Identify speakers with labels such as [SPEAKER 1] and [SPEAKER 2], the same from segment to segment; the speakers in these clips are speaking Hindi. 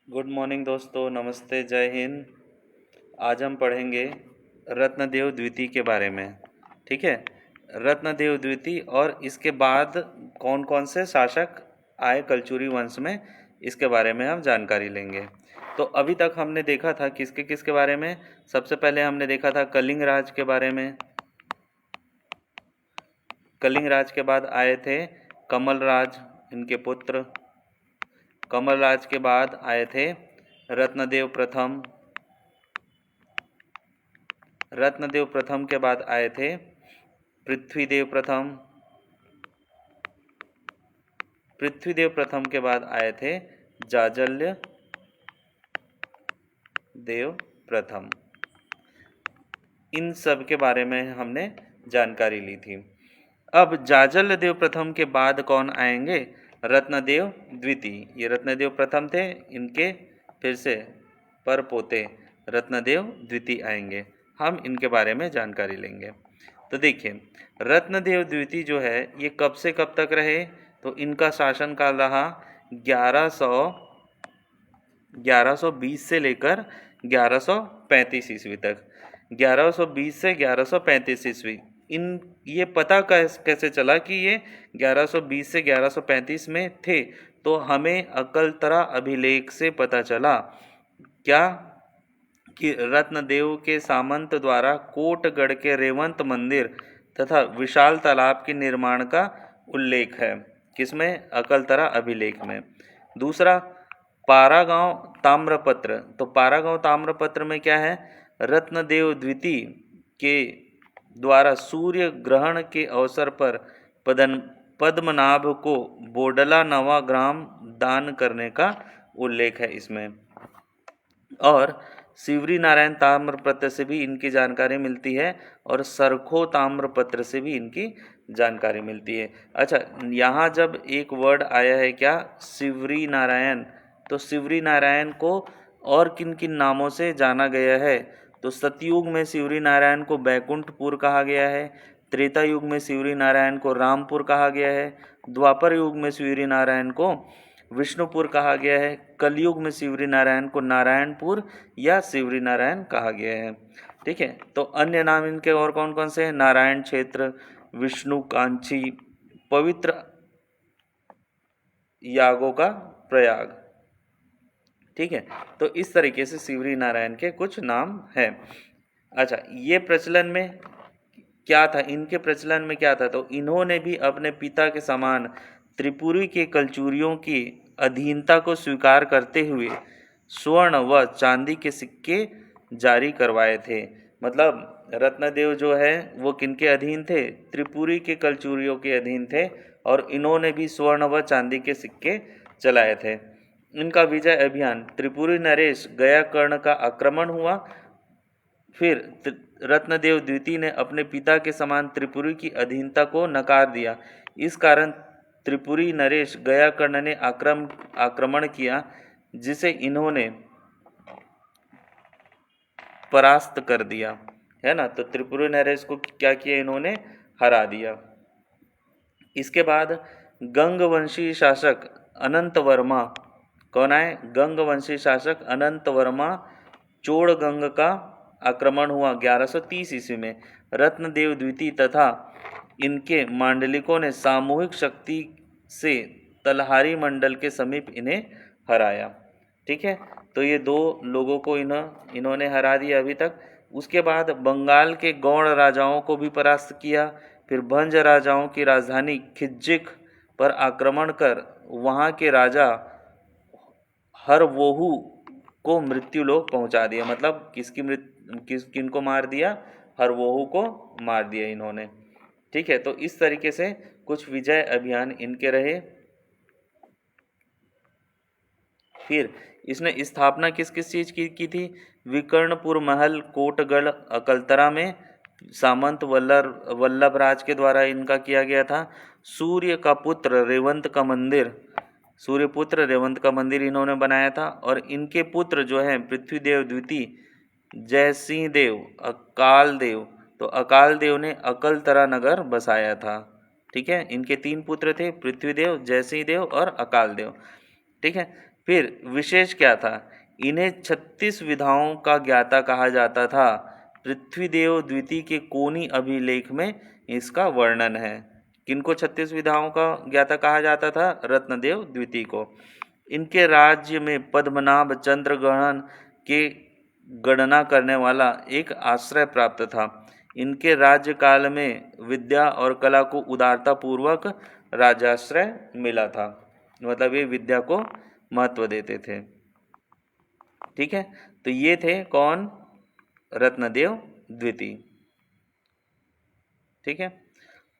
[SPEAKER 1] गुड मॉर्निंग दोस्तों, नमस्ते, जय हिंद। आज हम पढ़ेंगे रत्नदेव द्वितीय के बारे में। ठीक है। रत्नदेव द्वितीय और इसके बाद कौन कौन से शासक आए कलचुरी वंश में, इसके बारे में हम जानकारी लेंगे। तो अभी तक हमने देखा था किसके किसके बारे में। सबसे पहले हमने देखा था कलिंग राज के बारे में। कलिंग राज के बाद आए थे कमल राज, इनके पुत्र। कमल राज के बाद आए थे रत्नदेव प्रथम। रत्नदेव प्रथम के बाद आए थे पृथ्वीदेव प्रथम। पृथ्वीदेव प्रथम के बाद आए थे जाजल्य देव प्रथम। इन सब के बारे में हमने जानकारी ली थी। अब जाजल्य देव प्रथम के बाद कौन आएंगे? रत्नदेव द्वितीय। ये रत्नदेव प्रथम थे, इनके फिर से परपोते रत्नदेव द्वितीय आएंगे। हम इनके बारे में जानकारी लेंगे। तो देखिए, रत्नदेव द्वितीय जो है ये कब से कब तक रहे? तो इनका शासनकाल रहा 1120 से लेकर 1135 ईस्वी तक। 1120 से 1135 ईस्वी। इन ये पता कैसे चला कि ये 1120 से 1135 में थे? तो हमें अकलतरा अभिलेख से पता चला क्या कि रत्नदेव के सामंत द्वारा कोटगढ़ के रेवंत मंदिर तथा विशाल तालाब के निर्माण का उल्लेख है। किसमें? अकलतरा अभिलेख में। दूसरा, पारागांव ताम्रपत्र। तो पारागांव ताम्रपत्र में क्या है? रत्नदेव द्वितीय के द्वारा सूर्य ग्रहण के अवसर पर पद्मनाभ को बोडला नवा ग्राम दान करने का उल्लेख है इसमें। और शिवरी नारायण ताम्रपत्र से भी इनकी जानकारी मिलती है और सरखो ताम्रपत्र से भी इनकी जानकारी मिलती है। अच्छा, यहाँ जब एक वर्ड आया है क्या? शिवरी नारायण। तो शिवरी नारायण को और किन किन नामों से जाना गया है? तो सतयुग में शिवरी नारायण को बैकुंठपुर कहा गया है। त्रेता युग में शिवरी नारायण को रामपुर कहा गया है। द्वापर युग में शिवरी नारायण को विष्णुपुर कहा गया है। कलयुग में शिवरी नारायण को नारायणपुर या शिवरी नारायण कहा गया है। ठीक है। तो अन्य नाम इनके और कौन कौन से हैं? नारायण क्षेत्र, विष्णु कांची, पवित्र यागों का प्रयाग। ठीक है। तो इस तरीके से शिवरी नारायण के कुछ नाम हैं। अच्छा, ये प्रचलन में क्या था? इनके प्रचलन में क्या था? तो इन्होंने भी अपने पिता के समान त्रिपुरी के कलचुरियों की अधीनता को स्वीकार करते हुए स्वर्ण व चांदी के सिक्के जारी करवाए थे। मतलब रत्नदेव जो है वो किनके अधीन थे? त्रिपुरी के कलचुरियों के अधीन थे और इन्होंने भी स्वर्ण व चांदी के सिक्के चलाए थे। इनका विजय अभियान त्रिपुरी नरेश गयाकर्ण का आक्रमण हुआ। फिर रत्नदेव द्वितीय ने अपने पिता के समान त्रिपुरी की अधीनता को नकार दिया। इस कारण त्रिपुरी नरेश गयाकर्ण ने आक्रमण किया, जिसे इन्होंने परास्त कर दिया, है ना। तो त्रिपुरी नरेश को क्या किया? इन्होंने हरा दिया। इसके बाद गंगवंशी शासक अनंत वर्मा, कौन आए? गंगवंशी शासक अनंत वर्मा चोड़गंग का आक्रमण हुआ 1130 ईस्वी में। रत्नदेव द्वितीय तथा इनके मांडलिकों ने सामूहिक शक्ति से तलहारी मंडल के समीप इन्हें हराया। ठीक है। तो ये दो लोगों को इन्होंने हरा दिया अभी तक। उसके बाद बंगाल के गौड़ राजाओं को भी परास्त किया। फिर भंज राजाओं की राजधानी खिज्जिक पर आक्रमण कर वहाँ के राजा हरवोहू को मृत्युलोक पहुंचा दिया। मतलब किनको मार दिया? हरवोहू को मार दिया इन्होंने। ठीक है। तो इस तरीके से कुछ विजय अभियान इनके रहे। फिर इसने स्थापना किस किस चीज़ की थी? विकर्णपुर महल कोटगढ़ अकलतरा में सामंत वल्लभ राज के द्वारा इनका किया गया था। सूर्य का पुत्र रेवंत का मंदिर, सूर्यपुत्र रेवंत का मंदिर इन्होंने बनाया था। और इनके पुत्र जो हैं पृथ्वीदेव द्वितीय, जयसिंह देव, अकाल देव। तो अकाल देव ने अकलतरा नगर बसाया था। ठीक है। इनके तीन पुत्र थे, पृथ्वीदेव, जयसिंह देव और अकाल देव। ठीक है। फिर विशेष क्या था, इन्हें 36 विधाओं का ज्ञाता कहा जाता था। पृथ्वीदेव द्वितीय के कोनी अभिलेख में इसका वर्णन है। किनको 36 विधाओं का ज्ञाता कहा जाता था? रत्नदेव द्वितीय को। इनके राज्य में पद्मनाभ चंद्रग्रहण के गणना करने वाला एक आश्रय प्राप्त था। इनके राज्यकाल में विद्या और कला को उदारता पूर्वक राजाश्रय मिला था, मतलब ये विद्या को महत्व देते थे। ठीक है, तो ये थे कौन? रत्नदेव द्वितीय। ठीक है,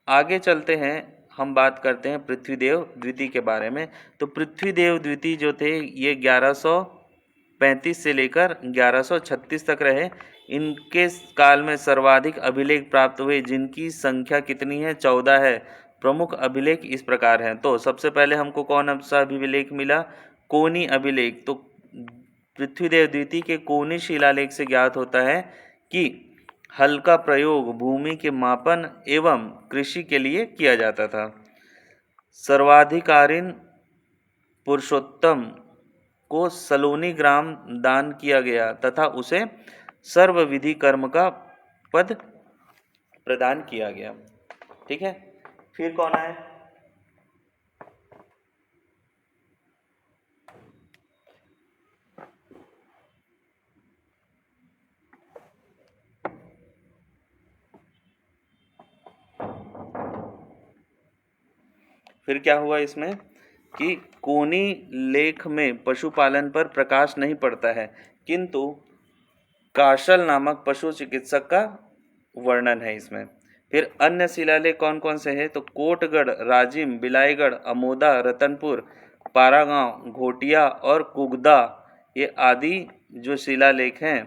[SPEAKER 1] आगे चलते हैं, हम बात करते हैं पृथ्वीदेव द्वितीय के बारे में। तो पृथ्वीदेव द्वितीय जो थे ये 1135 से लेकर 1136 तक रहे। इनके काल में सर्वाधिक अभिलेख प्राप्त हुए, जिनकी संख्या कितनी है? 14 है। प्रमुख अभिलेख इस प्रकार हैं। तो सबसे पहले हमको कौन सा अभिलेख मिला? कोनी अभिलेख। तो पृथ्वीदेव द्वितीय के कोनी शिलालेख से ज्ञात होता है कि हल का प्रयोग भूमि के मापन एवं कृषि के लिए किया जाता था। सर्वाधिकारीन पुरुषोत्तम को सलोनी ग्राम दान किया गया तथा उसे सर्व विधि कर्म का पद प्रदान किया गया। ठीक है, फिर कौन है? फिर क्या हुआ इसमें कि कोनी लेख में पशुपालन पर प्रकाश नहीं पड़ता है, किंतु काशल नामक पशु चिकित्सक का वर्णन है इसमें। फिर अन्य शिलालेख कौन कौन से हैं? तो कोटगढ़, राजिम, बिलाईगढ़, अमोदा, रतनपुर, पारागांव, घोटिया और कुगदा, ये आदि जो शिलालेख हैं,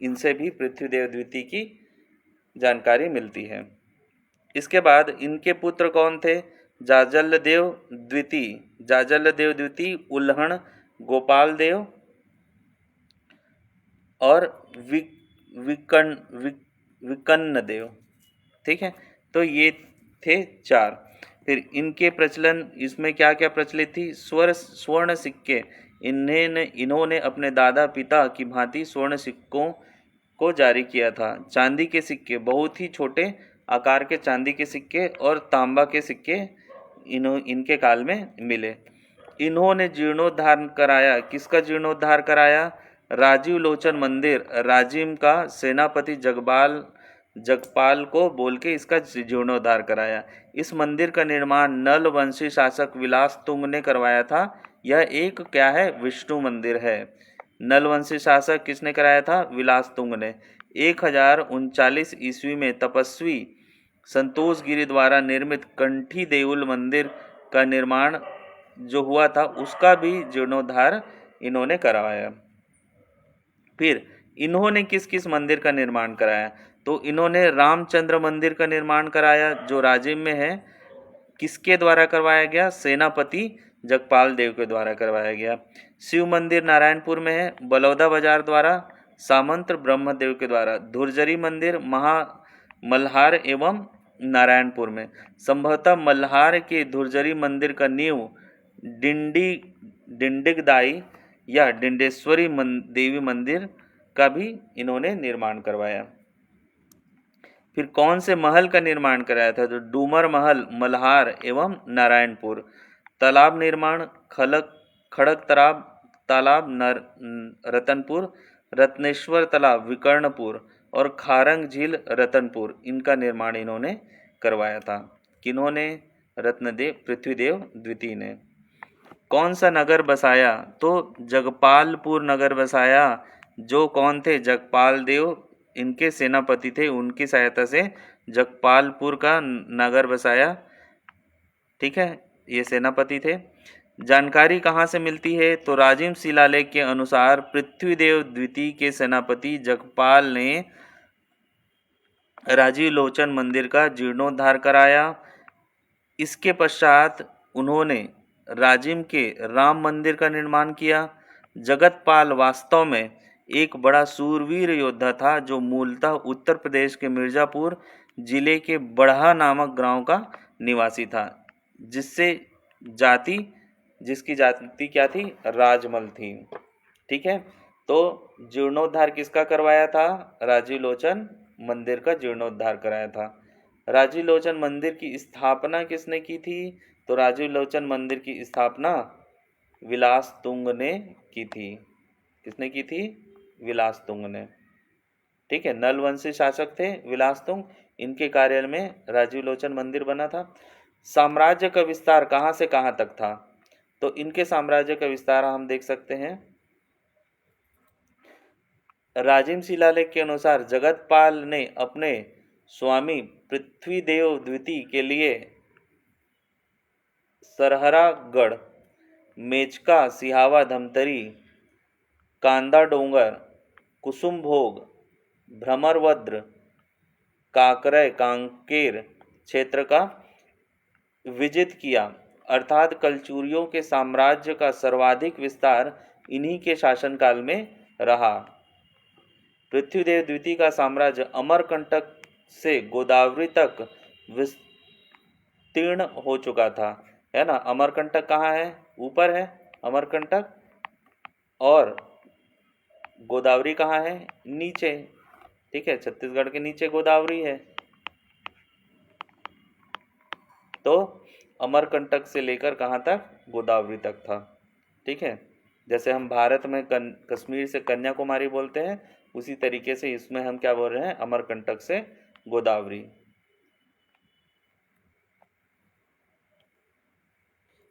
[SPEAKER 1] इनसे भी पृथ्वीदेव द्वितीय की जानकारी मिलती है। इसके बाद इनके पुत्र कौन थे? जाजलदेव द्वितीय, जाजलदेव द्वितीय, उल्हण, गोपाल देव और विकन्न देव। ठीक है, तो ये थे 4। फिर इनके प्रचलन, इसमें क्या क्या प्रचलित थी? स्वर्ण सिक्के। इन्होंने अपने दादा पिता की भांति स्वर्ण सिक्कों को जारी किया था। चांदी के सिक्के, बहुत ही छोटे आकार के चांदी के सिक्के और तांबा के सिक्के इनके काल में मिले। इन्होंने जीर्णोद्धार कराया। किसका जीर्णोद्धार कराया? राजीव लोचन मंदिर, राजिम का सेनापति जगपाल को बोल के इसका जीर्णोद्धार कराया। इस मंदिर का निर्माण नल वंशी शासक विलास तुंग ने करवाया था। यह एक क्या है? विष्णु मंदिर है। नलवंशी शासक किसने कराया था? विलास तुंग ने। 1039 ईस्वी में तपस्वी संतोष गिरी द्वारा निर्मित कंठी देउल मंदिर का निर्माण जो हुआ था, उसका भी जीर्णोद्धार इन्होंने करवाया। फिर इन्होंने किस किस मंदिर का निर्माण कराया? तो इन्होंने रामचंद्र मंदिर का निर्माण कराया जो राजिम में है। किसके द्वारा करवाया गया? सेनापति जगपाल देव के द्वारा करवाया गया। शिव मंदिर नारायणपुर में है, बलौदा बाजार द्वारा, सामंत ब्रह्मदेव के द्वारा। धुर्जरी मंदिर मल्हार एवं नारायणपुर में। संभवतः मल्हार के धुर्जरी मंदिर का नींव डिंडिगदाई या डिंडेश्वरी देवी मंदिर का भी इन्होंने निर्माण करवाया। फिर कौन से महल का निर्माण कराया था? तो डूमर महल मल्हार एवं नारायणपुर। तालाब निर्माण खड़क तालाब रतनपुर, रत्नेश्वर तालाब विकर्णपुर और खारंग झील रतनपुर, इनका निर्माण इन्होंने करवाया था। किन्होंने? पृथ्वीदेव द्वितीय ने। कौन सा नगर बसाया? तो जगपालपुर नगर बसाया। जो कौन थे? जगपाल देव इनके सेनापति थे, उनकी सहायता से जगपालपुर का नगर बसाया। ठीक है, ये सेनापति थे। जानकारी कहाँ से मिलती है? तो राजिम शिलालेख के अनुसार पृथ्वीदेव द्वितीय के सेनापति जगपाल ने राजीव लोचन मंदिर का जीर्णोद्धार कराया। इसके पश्चात उन्होंने राजिम के राम मंदिर का निर्माण किया। जगतपाल वास्तव में एक बड़ा सूरवीर योद्धा था जो मूलतः उत्तर प्रदेश के मिर्जापुर जिले के बढ़ा नामक गांव का निवासी था, जिससे जाति जिसकी जाति क्या थी, राजमल थी। ठीक है, तो जीर्णोद्धार किसका करवाया था, राजीव लोचन मंदिर का जीर्णोद्धार कराया था। राजीव लोचन मंदिर की स्थापना किसने की थी, तो राजीव लोचन मंदिर की स्थापना विलास तुंग ने की थी। किसने की थी, विलास तुंग ने। ठीक है, नल वंशी शासक थे विलास तुंग, इनके कार्यालय में राजीव लोचन मंदिर बना था। साम्राज्य का विस्तार कहाँ से कहाँ तक था, तो इनके साम्राज्य का विस्तार हम देख सकते हैं। राजिम शिलालेख के अनुसार जगतपाल ने अपने स्वामी पृथ्वीदेव द्वितीय के लिए सरहरागढ़, मेचका, सिहावा, धमतरी, कांदा डोंगर, कुसुमभोग, भ्रमरवद्र, काकरय, कांकेर क्षेत्र का विजित किया। अर्थात कलचुरियों के साम्राज्य का सर्वाधिक विस्तार इन्हीं के शासनकाल में रहा। पृथ्वीदेव द्वितीय का साम्राज्य अमरकंटक से गोदावरी तक विस्तीर्ण हो चुका था, है ना। अमरकंटक कहाँ है, ऊपर है अमरकंटक, और गोदावरी कहाँ है, नीचे। ठीक है, छत्तीसगढ़ के नीचे गोदावरी है। तो अमरकंटक से लेकर कहाँ तक, गोदावरी तक था। ठीक है, जैसे हम भारत में कश्मीर से कन्याकुमारी बोलते हैं, उसी तरीके से इसमें हम क्या बोल रहे हैं, अमरकंटक से गोदावरी।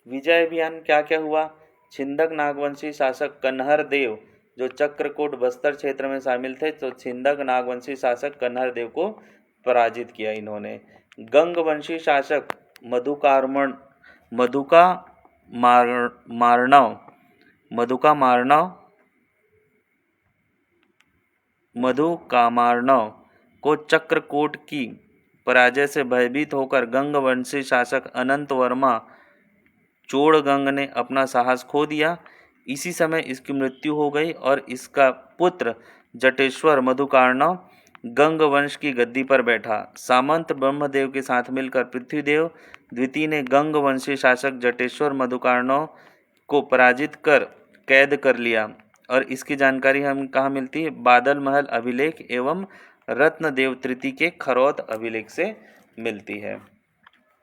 [SPEAKER 1] विजय अभियान क्या क्या हुआ, छिंदक नागवंशी शासक कन्हर देव जो चक्रकोट बस्तर क्षेत्र में शामिल थे, तो छिंदक नागवंशी शासक कन्हर देव को पराजित किया इन्होंने। गंगवंशी शासक मधुकामार्णव को चक्रकोट की पराजय से भयभीत होकर गंगवंशी शासक अनंत वर्मा चोड़गंग ने अपना साहस खो दिया। इसी समय इसकी मृत्यु हो गई और इसका पुत्र जटेश्वर मधुकार्णव गंग वंश की गद्दी पर बैठा। सामंत ब्रह्मदेव के साथ मिलकर पृथ्वीदेव द्वितीय ने गंग वंशी शासक जटेश्वर मधुकार्णव को पराजित कर कैद कर लिया, और इसकी जानकारी हम कहाँ मिलती है, बादल महल अभिलेख एवं रत्नदेव तृतीय के खरौत अभिलेख से मिलती है।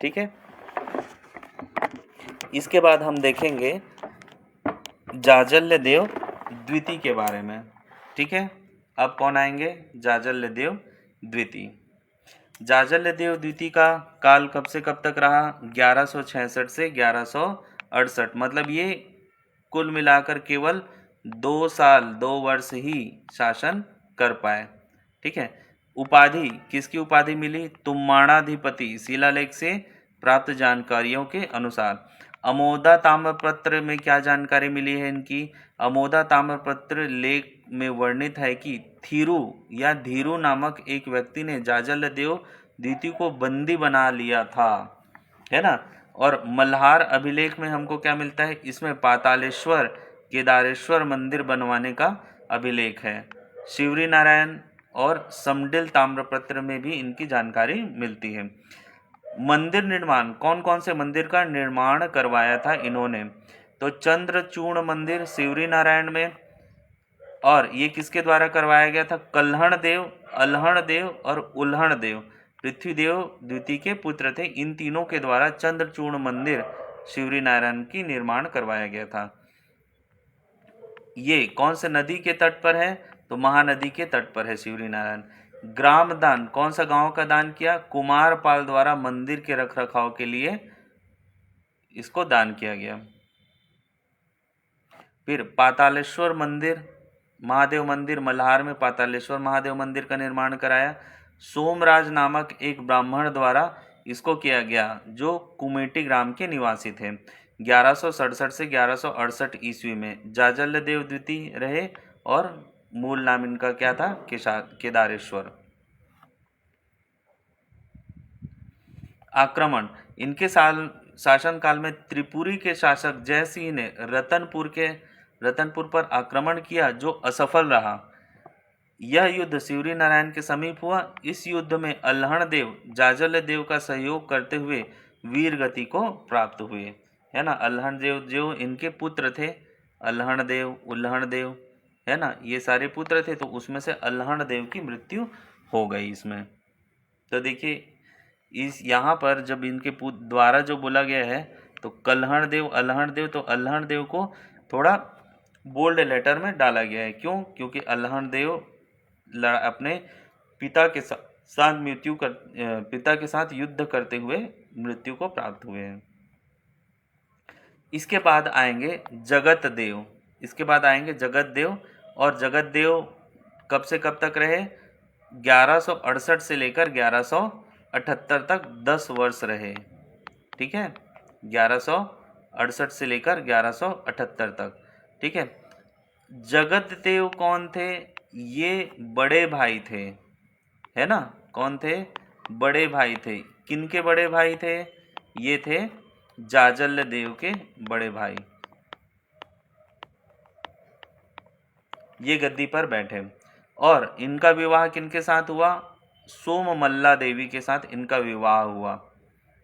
[SPEAKER 1] ठीक है, इसके बाद हम देखेंगे जाजल्य देव द्वितीय के बारे में। ठीक है, अब कौन आएंगे, जाजल्य देव द्वितीय। जाजल्य देव द्वितीय का काल कब से कब तक रहा, 1166 से 1168, मतलब ये कुल मिलाकर केवल 2 साल 2 वर्ष ही शासन कर पाए। ठीक है, उपाधि, किसकी उपाधि मिली, तुम्माणाधिपति, शिलालेख से प्राप्त जानकारियों के अनुसार। अमोदा ताम्रपत्र में क्या जानकारी मिली है इनकी, अमोदा ताम्रपत्र लेख में वर्णित है कि थीरू या धीरू नामक एक व्यक्ति ने जाजल्य देव द्वितीय को बंदी बना लिया था, है ना। और मल्हार अभिलेख में हमको क्या मिलता है, इसमें पातालेश्वर केदारेश्वर मंदिर बनवाने का अभिलेख है। शिवरी नारायण और समडिल ताम्रपत्र में भी इनकी जानकारी मिलती है। मंदिर निर्माण, कौन कौन से मंदिर का निर्माण करवाया था इन्होंने, तो चंद्रचूर्ण मंदिर शिवरी नारायण में, और ये किसके द्वारा करवाया गया था, कल्हण देव, अल्हण देव और उल्हण देव, पृथ्वीदेव द्वितीय के पुत्र थे। इन तीनों के द्वारा चंद्रचूर्ण मंदिर शिवरी नारायण की निर्माण करवाया गया था। ये कौन से नदी के तट पर है, तो महानदी के तट पर है शिवरी नारायण। ग्राम दान, कौन सा गांव का दान किया, कुमारपाल द्वारा मंदिर के रखरखाव के लिए इसको दान किया गया। फिर पातालेश्वर मंदिर, महादेव मंदिर, मल्हार में पातालेश्वर महादेव मंदिर का निर्माण कराया। सोमराज नामक एक ब्राह्मण द्वारा इसको किया गया, जो कुमेटी ग्राम के निवासी थे। 1167 से 1168 ईस्वी में जाजल्य देव द्वितीय रहे, और मूल नाम इनका क्या था, केदारेश्वर। आक्रमण, इनके शासनकाल में त्रिपुरी के शासक जयसिंह ने रतनपुर पर आक्रमण किया, जो असफल रहा। यह युद्ध शिवरी नारायण के समीप हुआ। इस युद्ध में अल्हण देव जाजल्य देव का सहयोग करते हुए वीर गति को प्राप्त हुए। है ना। अल्हण देव जो इनके पुत्र थे, अल्हण देव, उल्हण देव, है ना, ये सारे पुत्र थे, तो उसमें से अल्हण देव की मृत्यु हो गई इसमें। तो देखिए इस यहाँ पर जब इनके द्वारा जो बोला गया है तो कल्हण देव, अल्हण देव, तो अल्हण देव को थोड़ा बोल्ड लेटर में डाला गया है। क्यों? क्योंकि अल्हण देव अपने पिता के साथ पिता के साथ युद्ध करते हुए मृत्यु को प्राप्त हुए हैं। इसके बाद आएंगे जगत देव। इसके बाद आएंगे जगत देव। और जगत देव कब से कब तक रहे? 1168 से लेकर 1178 तक 10 वर्ष रहे। ठीक है, 1168 से लेकर 1178 तक। ठीक है। जगत देव कौन थे? ये बड़े भाई थे, है ना। कौन थे? बड़े भाई थे। किनके बड़े भाई थे? ये थे जाजल्य देव के बड़े भाई। ये गद्दी पर बैठे और इनका विवाह किनके साथ हुआ? सोममल्ला देवी के साथ इनका विवाह हुआ।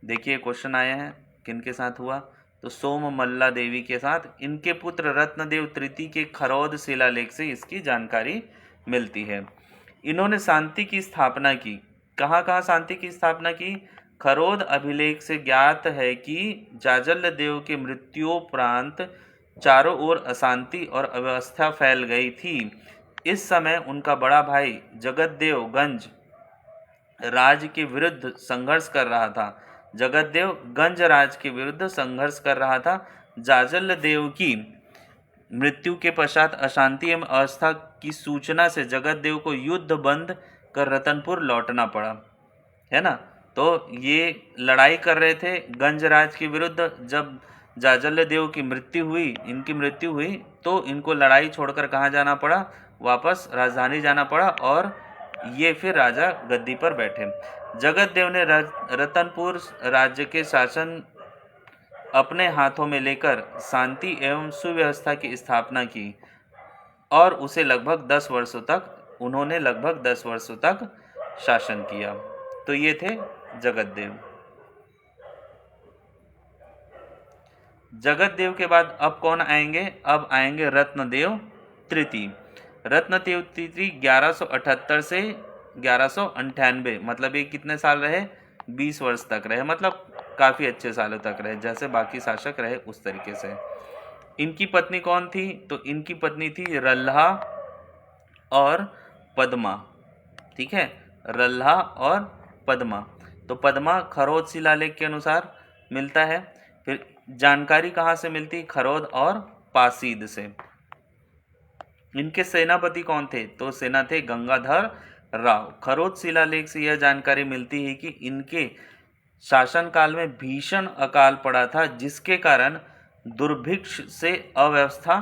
[SPEAKER 1] देखिए क्वेश्चन आया है किनके साथ हुआ, तो सोममल्ला देवी के साथ। इनके पुत्र रत्नदेव तृतीय के खरौद शिलालेख से इसकी जानकारी मिलती है। इन्होंने शांति की स्थापना की। कहाँ कहाँ शांति की स्थापना की? खरौद अभिलेख से ज्ञात है कि जाजल्य देव के मृत्योपरांत चारों ओर अशांति और अव्यवस्था फैल गई थी। इस समय उनका बड़ा भाई जगतदेव गंज राज के विरुद्ध संघर्ष कर रहा था। जगतदेव गंज राज के विरुद्ध संघर्ष कर रहा था। जाजल्य देव की मृत्यु के पश्चात अशांति एवं अवस्था की सूचना से जगतदेव को युद्ध बंद कर रतनपुर लौटना पड़ा, है ना। तो ये लड़ाई कर रहे थे गंजराज के विरुद्ध। जब जाजल्य देव की मृत्यु हुई, इनकी मृत्यु हुई, तो इनको लड़ाई छोड़कर कहाँ जाना पड़ा? वापस राजधानी जाना पड़ा और ये फिर राजा गद्दी पर बैठे। जगत देव ने रतनपुर राज्य के शासन अपने हाथों में लेकर शांति एवं सुव्यवस्था की स्थापना की और उसे लगभग 10 वर्षों तक उन्होंने लगभग 10 वर्षों तक शासन किया। तो ये थे जगतदेव। जगतदेव के बाद अब कौन आएंगे? अब आएंगे रत्नदेव तृतीय। रत्नदेव तृतीय 1178 से 1198, मतलब ये कितने साल रहे? 20 वर्ष तक रहे, मतलब काफ़ी अच्छे सालों तक रहे, जैसे बाकी शासक रहे उस तरीके से। इनकी पत्नी कौन थी? तो इनकी पत्नी थी रल्हा और पद्मा। ठीक है, रल्हा और पद्मा। तो पद्मा खरौद शिलालेख के अनुसार मिलता है। फिर जानकारी कहाँ से मिलती? खरौद और पासीद से। इनके सेनापति कौन थे? तो सेना थे गंगाधर राव। खरौद शिलालेख से यह जानकारी मिलती है कि इनके शासनकाल में भीषण अकाल पड़ा था, जिसके कारण दुर्भिक्ष से अव्यवस्था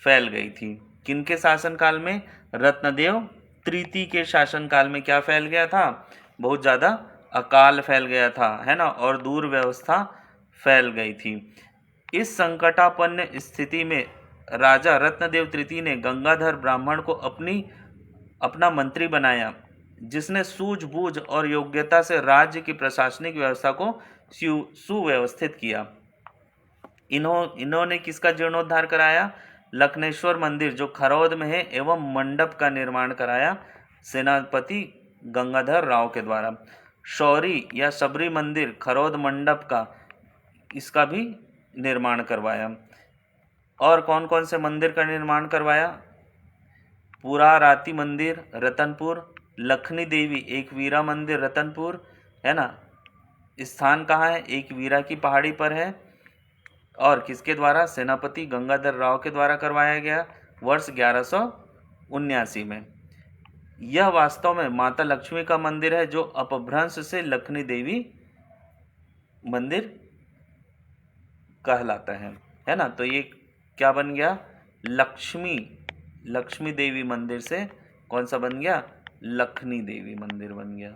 [SPEAKER 1] फैल गई थी। किनके शासनकाल में? रत्नदेव तृतीय के शासनकाल में क्या फैल गया था? बहुत ज़्यादा अकाल फैल गया था, है ना, और दुर्व्यवस्था फैल गई थी। इस संकटापन्न स्थिति में राजा रत्नदेव तृतीय ने गंगाधर ब्राह्मण को अपना मंत्री बनाया, जिसने सूझबूझ और योग्यता से राज्य की प्रशासनिक व्यवस्था को सुव्यवस्थित किया। इन्होंने किसका जीर्णोद्धार कराया? लखनेश्वर मंदिर जो खरौद में है एवं मंडप का निर्माण कराया सेनापति गंगाधर राव के द्वारा। शौरी या सबरी मंदिर खरौद मंडप का, इसका भी निर्माण करवाया। और कौन कौन से मंदिर का निर्माण करवाया? पुराराती मंदिर रतनपुर, लखनी देवी एक वीरा मंदिर रतनपुर, है ना। स्थान कहाँ है? एक वीरा की पहाड़ी पर है। और किसके द्वारा? सेनापति गंगाधर राव के द्वारा करवाया गया वर्ष 1179 में। यह वास्तव में माता लक्ष्मी का मंदिर है, जो अपभ्रंश से लखनी देवी मंदिर कहलाता है ना। तो ये क्या बन गया? लक्ष्मी देवी मंदिर से कौन सा बन गया? लखनी देवी मंदिर बन गया।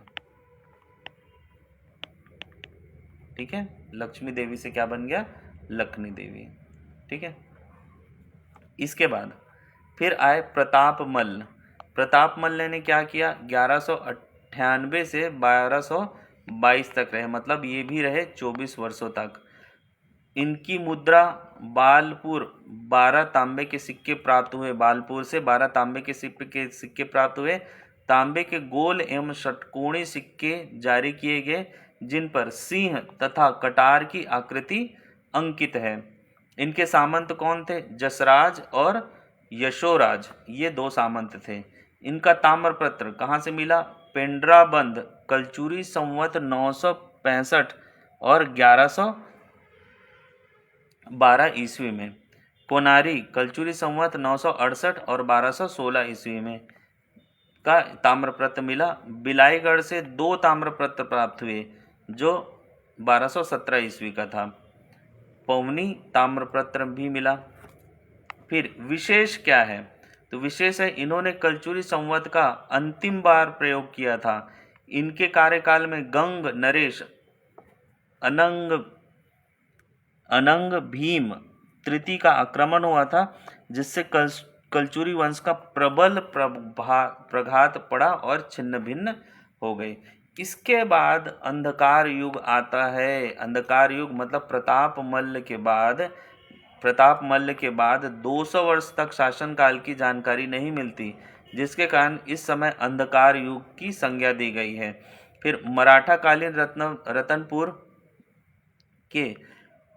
[SPEAKER 1] ठीक है, लक्ष्मी देवी से क्या बन गया? लखनी देवी। ठीक है। इसके बाद फिर आए प्रतापमल। प्रतापमल ने क्या किया? 1198 से 1222 तक रहे, मतलब ये भी रहे 24 वर्षों तक। इनकी मुद्रा बालपुर 12 तांबे के सिक्के प्राप्त हुए। बालपुर से 12 तांबे के सिक्के प्राप्त हुए। तांबे के गोल एवं षटकोणी सिक्के जारी किए गए जिन पर सिंह तथा कटार की आकृति अंकित है। इनके सामंत कौन थे? जसराज और यशोराज, ये 2 सामंत थे। इनका ताम्रपत्र कहाँ से मिला? पेंड्राबंद कलचुरी संवत 965 और 1112 ईस्वी में। कोनारी कलचुरी संवत 968 और 1216 ईस्वी में का ताम्रपत्र मिला। बिलाईगढ़ से 2 ताम्रपत्र प्राप्त हुए जो 1217 ईस्वी का था। पवनी ताम्रपत्र भी मिला। फिर विशेष क्या है? तो विशेष है इन्होंने कलचुरी संवत का अंतिम बार प्रयोग किया था। इनके कार्यकाल में गंग नरेश अनंग भीम तृतीय का आक्रमण हुआ था जिससे कलचुरी वंश का प्रबल प्रघात पड़ा और छिन्न भिन्न हो गए। इसके बाद अंधकार युग आता है। अंधकार युग मतलब प्रताप मल्ल के बाद 200 वर्ष तक शासनकाल की जानकारी नहीं मिलती, जिसके कारण इस समय अंधकार युग की संज्ञा दी गई है। फिर मराठाकालीन रतनपुर के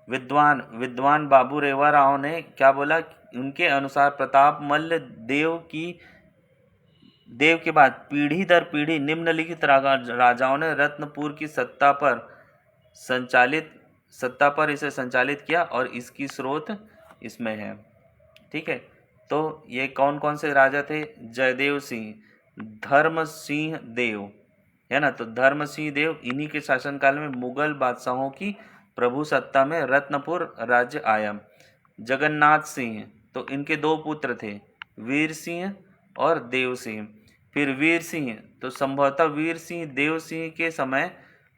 [SPEAKER 1] विद्वान बाबू रेवा राव ने क्या बोला? उनके अनुसार प्रताप मल्ल देव के बाद पीढ़ी दर पीढ़ी निम्नलिखित राजाओं ने रत्नपुर की सत्ता पर इसे संचालित किया और इसकी स्रोत इसमें है। ठीक है, तो ये कौन कौन से राजा थे? जयदेव सिंह, धर्म सिंह देव, है ना। तो धर्म सिंह देव, इन्हीं के शासनकाल में मुगल बादशाहों की प्रभु सत्ता में रत्नपुर राज्य आया। जगन्नाथ सिंह, तो इनके 2 पुत्र थे, वीर सिंह और देव सिंह। फिर वीर सिंह, तो संभवतः वीर सिंह देव सिंह के समय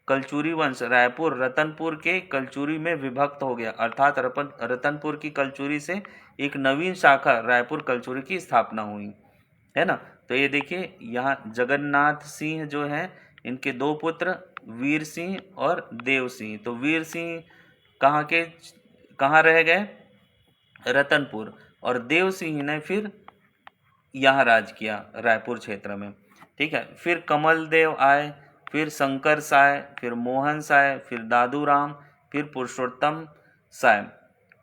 [SPEAKER 1] कलचुरी वंश रायपुर रतनपुर के कलचुरी में विभक्त हो गया, अर्थात रतनपुर की कलचुरी से एक नवीन शाखा रायपुर कलचुरी की स्थापना हुई, है ना। तो ये देखिए यहाँ जगन्नाथ सिंह जो हैं, इनके 2 पुत्र वीर सिंह और देव सिंह। तो वीर सिंह कहाँ रह गए? रतनपुर। और देव सिंह ने फिर यहाँ राज किया रायपुर क्षेत्र में। ठीक है, फिर कमल देव आए, फिर शंकर साय, फिर मोहन साय, फिर दादू राम, फिर पुरुषोत्तम साय।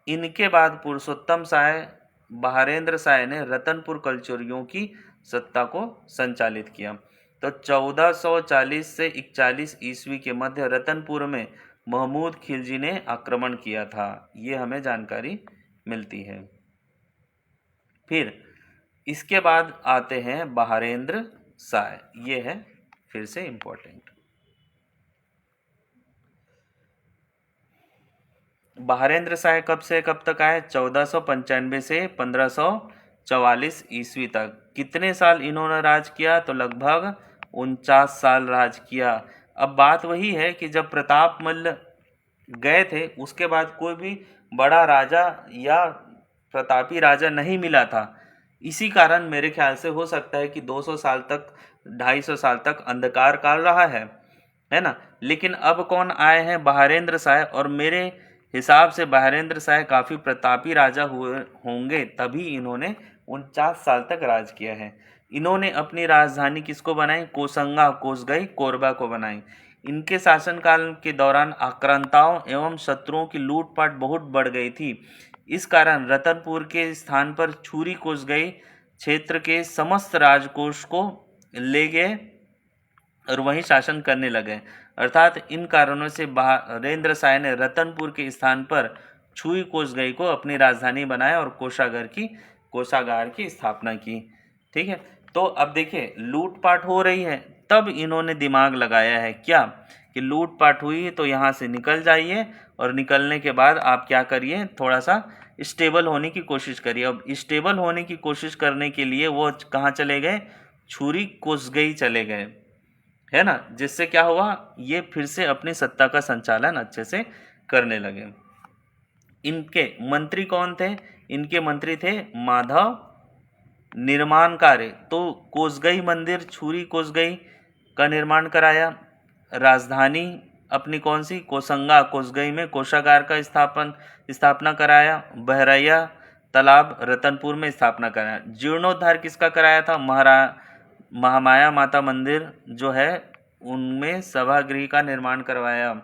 [SPEAKER 1] इनके बाद पुरुषोत्तम साय बहारेंद्र साय ने रतनपुर कलचुरियों की सत्ता को संचालित किया। तो 1440 से 41 ईस्वी के मध्य रतनपुर में महमूद खिलजी ने आक्रमण किया था, ये हमें जानकारी मिलती है। फिर इसके बाद आते हैं बहारेंद्र साय, ये है फिर से इम्पोर्टेंट। बहारेंद्र साय कब से कब तक आए? 1495 से 1544 ईस्वी तक। कितने साल इन्होंने राज किया? तो लगभग 49 साल राज किया। अब बात वही है कि जब प्रताप मल्ल गए थे उसके बाद कोई भी बड़ा राजा या प्रतापी राजा नहीं मिला था। इसी कारण मेरे ख्याल से हो सकता है कि 200 साल तक 250 साल तक अंधकार काल रहा है ना। लेकिन अब कौन आए हैं? बहारेंद्र साय। और मेरे हिसाब से बहारेंद्र साय काफ़ी प्रतापी राजा हुए होंगे, तभी इन्होंने 49 साल तक राज किया है। इन्होंने अपनी राजधानी किसको बनाई? कोसंगा कोसगई कोरबा को बनाई। इनके शासनकाल के दौरान आक्रांताओं एवं शत्रुओं की लूटपाट बहुत बढ़ गई थी। इस कारण रतनपुर के स्थान पर छुरी कोसगई क्षेत्र के समस्त राजकोष को ले गए और वहीं शासन करने लगे। अर्थात इन कारणों से बहारेंद्र साय ने रतनपुर के स्थान पर छुई कोसगई को अपनी राजधानी बनाया और कोषागार की स्थापना की। ठीक है, तो अब देखिए लूटपाट हो रही है, तब इन्होंने दिमाग लगाया है क्या कि लूटपाट हुई है तो यहाँ से निकल जाइए, और निकलने के बाद आप क्या करिए, थोड़ा सा स्टेबल होने की कोशिश करिए। अब स्टेबल होने की कोशिश करने के लिए वो कहाँ चले गए? छुरी कोसगई चले गए, है ना। जिससे क्या हुआ, ये फिर से अपनी सत्ता का संचालन अच्छे से करने लगे। इनके मंत्री कौन थे? इनके मंत्री थे माधव निर्माण कार्य। तो कोसगई मंदिर छुरी कोसगई का निर्माण कराया। राजधानी अपनी कौन सी कोसंगा कोसगई में कोषागार का स्थापना कराया। बहरैया तालाब रतनपुर में स्थापना कराया। जीर्णोद्धार किसका कराया था? महामाया माता मंदिर जो है उनमें सभागृह का निर्माण करवाया।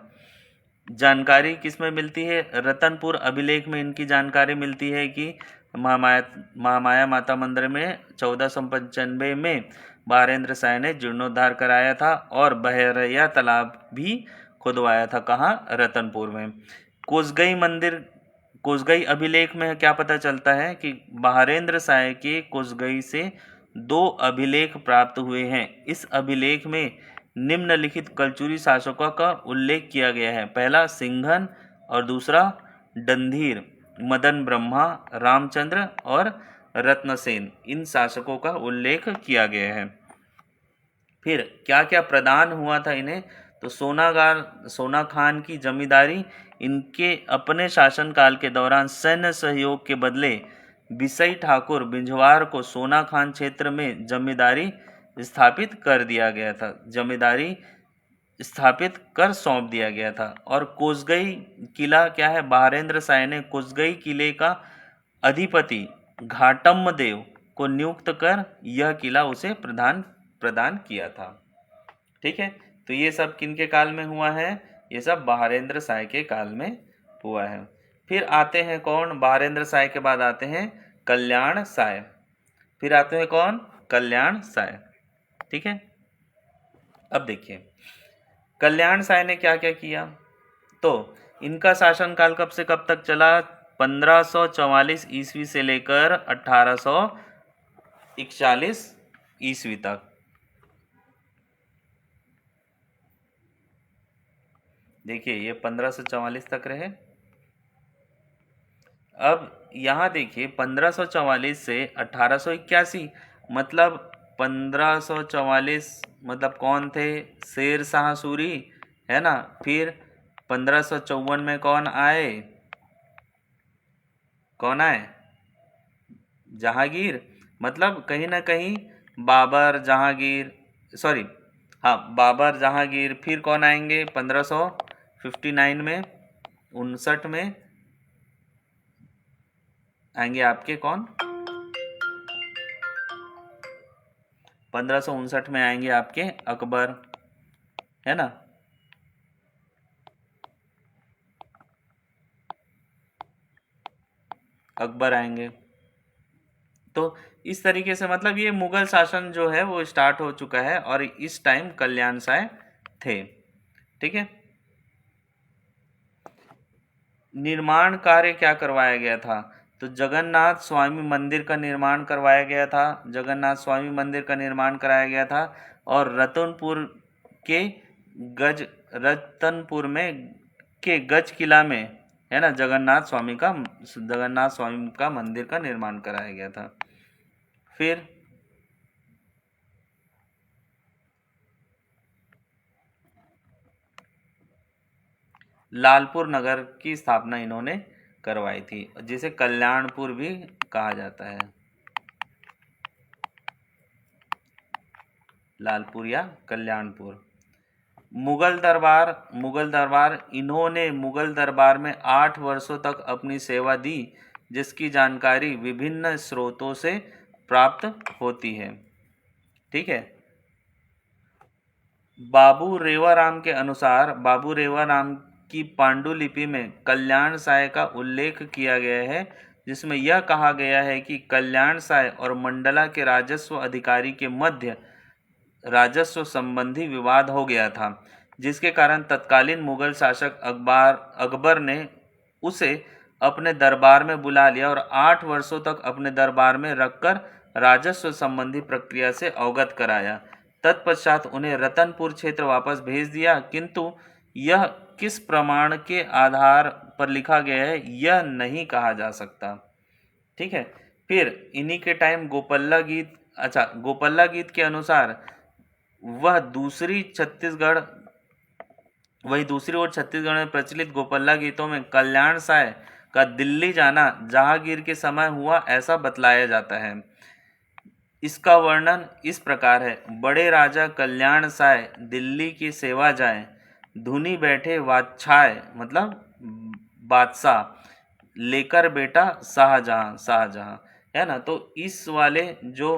[SPEAKER 1] जानकारी किसमें मिलती है? रतनपुर अभिलेख में इनकी जानकारी मिलती है कि महामाया माता मंदिर में 1495 में बारेंद्र शाह ने जीर्णोद्धार कराया था और बहरैया तालाब भी खुदवाया था। कहाँ? रतनपुर में। कोसगई अभिलेख में क्या पता चलता है कि बारेंद्र शाह के कोसगई से 2 अभिलेख प्राप्त हुए हैं। इस अभिलेख में निम्नलिखित कलचुरी शासकों का उल्लेख किया गया है। पहला सिंघन और दूसरा डंधीर, मदन ब्रह्मा, रामचंद्र और रत्नसेन, इन शासकों का उल्लेख किया गया है। फिर क्या क्या प्रदान हुआ था इन्हें? तो सोना खान की जमींदारी, इनके अपने शासनकाल के दौरान सैन्य सहयोग के बदले बिसई ठाकुर बिंझवार को सोना खान क्षेत्र में जमींदारी स्थापित कर दिया गया था, जमींदारी स्थापित कर सौंप दिया गया था। और कोसगई किला क्या है? बारेंद्र शाह ने कोसगई किले का अधिपति घाटम देव को नियुक्त कर यह किला उसे प्रदान किया था। ठीक है, तो ये सब किनके काल में हुआ है? ये सब बारेंद्र शाह के काल में हुआ है। फिर आते हैं कौन? बारेंद्र शाह के बाद आते हैं कल्याण शाह। फिर आते हैं कौन? कल्याण शाह। ठीक है, अब देखिए कल्याण शाह ने क्या क्या किया। तो इनका शासनकाल कब से कब तक चला? 1544 ईस्वी से लेकर 1841 ईस्वी तक। देखिए ये 1544 तक रहे। अब यहाँ देखिए 1544 से 1881, मतलब 1544 मतलब कौन थे? शेर शाह सूरी, है ना। फिर 1554 में कौन आए? जहांगीर। मतलब कहीं ना कहीं बाबर जहांगीर। फिर कौन आएंगे? 1559 में 59 में आएंगे आपके कौन? 1559 में आएंगे आपके अकबर, है ना। अकबर आएंगे। तो इस तरीके से मतलब ये मुगल शासन जो है वो स्टार्ट हो चुका है और इस टाइम कल्याण शाह थे। ठीक है, निर्माण कार्य क्या करवाया गया था? तो जगन्नाथ स्वामी मंदिर का निर्माण करवाया गया था। जगन्नाथ स्वामी मंदिर का निर्माण कराया गया था और रतनपुर में के गज किला में, है ना, जगन्नाथ स्वामी का मंदिर का निर्माण कराया गया था। फिर लालपुर नगर की स्थापना इन्होंने करवाई थी, जिसे कल्याणपुर भी कहा जाता है। लालपुर या कल्याणपुर। मुगल दरबार इन्होंने मुगल दरबार में 8 वर्षों तक अपनी सेवा दी, जिसकी जानकारी विभिन्न स्रोतों से प्राप्त होती है। ठीक है, बाबू रेवाराम के अनुसार बाबू रेवाराम की पांडुलिपि में कल्याण शाह का उल्लेख किया गया है, जिसमें यह कहा गया है कि कल्याण शाह और मंडला के राजस्व अधिकारी के मध्य राजस्व संबंधी विवाद हो गया था, जिसके कारण तत्कालीन मुगल शासक अकबर ने उसे अपने दरबार में बुला लिया और 8 वर्षों तक अपने दरबार में रखकर राजस्व संबंधी प्रक्रिया से अवगत कराया। तत्पश्चात उन्हें रतनपुर क्षेत्र वापस भेज दिया, किंतु यह किस प्रमाण के आधार पर लिखा गया है यह नहीं कहा जा सकता। ठीक है, फिर इन्हीं के टाइम गोपल्ला गीत के अनुसार वही दूसरी ओर छत्तीसगढ़ में प्रचलित गोपल्ला गीतों में कल्याण शाह का दिल्ली जाना जहांगीर के समय हुआ ऐसा बतलाया जाता है। इसका वर्णन इस प्रकार है: बड़े राजा कल्याण शाह दिल्ली की सेवा जाए, धुनी बैठे वाच्छाय मतलब बादशाह, लेकर बेटा शाहजहां शाहजहां, है ना। तो इस वाले जो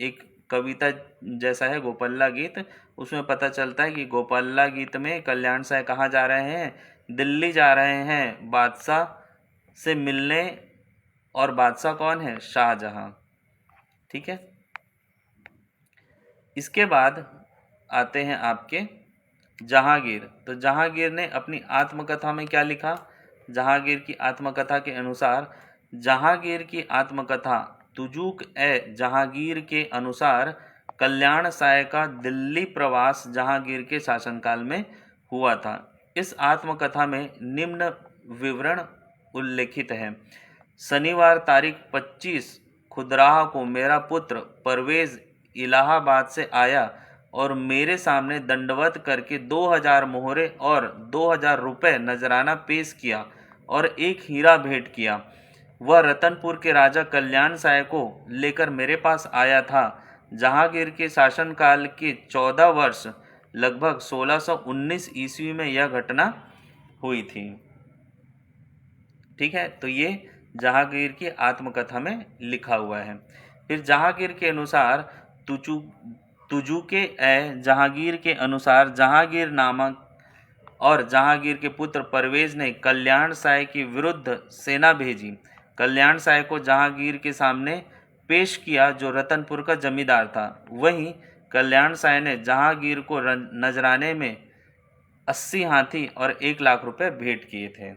[SPEAKER 1] एक कविता जैसा है गोपाला गीत, उसमें पता चलता है कि गोपाला गीत में कल्याण साय कहाँ जा रहे हैं, दिल्ली जा रहे हैं बादशाह से मिलने। और बादशाह कौन है, शाहजहां। ठीक है। इसके बाद आते हैं आपके जहांगीर। तो जहांगीर ने अपनी आत्मकथा में क्या लिखा, जहांगीर की आत्मकथा के अनुसार, जहांगीर की आत्मकथा तुजुक ए जहांगीर के अनुसार कल्याण साय का दिल्ली प्रवास जहांगीर के शासनकाल में हुआ था। इस आत्मकथा में निम्न विवरण उल्लेखित है। शनिवार तारीख 25 खुदराह को मेरा पुत्र परवेज इलाहाबाद से आया और मेरे सामने दंडवत करके 2000 मोहरे और 2000 रुपये नजराना पेश किया और एक हीरा भेंट किया। वह रतनपुर के राजा कल्याण साय को लेकर मेरे पास आया था। जहांगीर के शासनकाल के 14 वर्ष लगभग 1619 ईस्वी में यह घटना हुई थी। ठीक है। तो ये जहांगीर की आत्मकथा में लिखा हुआ है। फिर जहांगीर के अनुसार तुजुके ए जहांगीर के अनुसार जहांगीर नामक और जहांगीर के पुत्र परवेज ने कल्याण साय के विरुद्ध सेना भेजी। कल्याण साय को जहांगीर के सामने पेश किया जो रतनपुर का जमींदार था। वहीं कल्याण साय ने जहांगीर को नजराने में 80 हाथी और 1 लाख रुपए भेंट किए थे।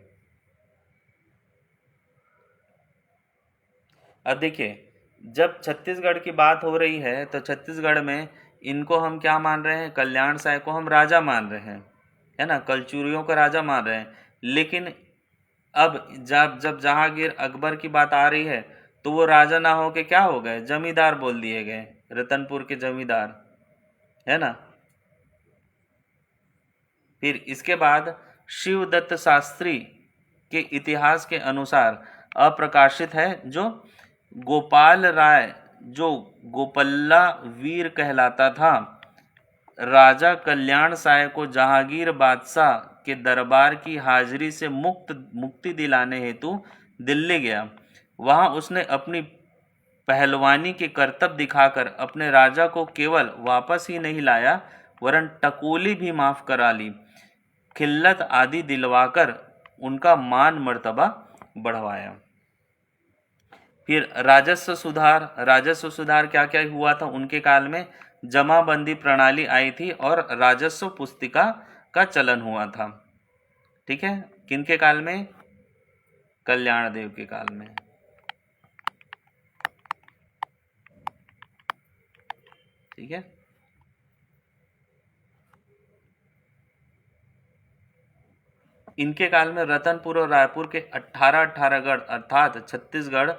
[SPEAKER 1] अब देखिए, जब छत्तीसगढ़ की बात हो रही है तो छत्तीसगढ़ में इनको हम क्या मान रहे हैं, कल्याण साय को हम राजा मान रहे हैं, है ना, कलचुरियों का राजा मान रहे हैं। लेकिन अब जब जब जहांगीर अकबर की बात आ रही है तो वो राजा ना हो के क्या हो गए, जमींदार बोल दिए गए, रतनपुर के जमींदार, है ना। फिर इसके बाद शिवदत्त शास्त्री के इतिहास के अनुसार अप्रकाशित है जो गोपाल राय जो गोपल्ला वीर कहलाता था, राजा कल्याण साय को जहांगीर बादशाह के दरबार की हाजिरी से मुक्ति दिलाने हेतु दिल्ली गया। वहां उसने अपनी पहलवानी के करतब दिखाकर अपने राजा को केवल वापस ही नहीं लाया वरन टकोली भी माफ करा ली, खिल्लत आदि दिलवाकर उनका मान मर्तबा बढ़वाया। फिर राजस्व सुधार क्या क्या हुआ था उनके काल में, जमाबंदी प्रणाली आई थी और राजस्व पुस्तिका का चलन हुआ था। ठीक है। किनके काल में, कल्याण देव के काल में। ठीक है। इनके काल में रतनपुर और रायपुर के 18 गढ़ अर्थात छत्तीसगढ़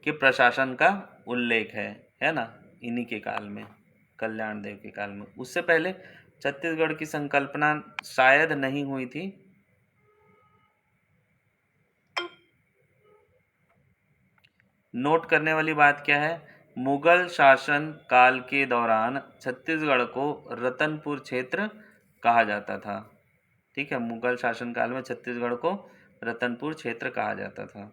[SPEAKER 1] के प्रशासन का उल्लेख है ना, इन्हीं के काल में, कल्याण देव के काल में। उससे पहले छत्तीसगढ़ की संकल्पना शायद नहीं हुई थी। नोट करने वाली बात क्या है, मुगल शासन काल के दौरान छत्तीसगढ़ को रतनपुर क्षेत्र कहा जाता था। ठीक है। मुगल शासन काल में छत्तीसगढ़ को रतनपुर क्षेत्र कहा जाता था।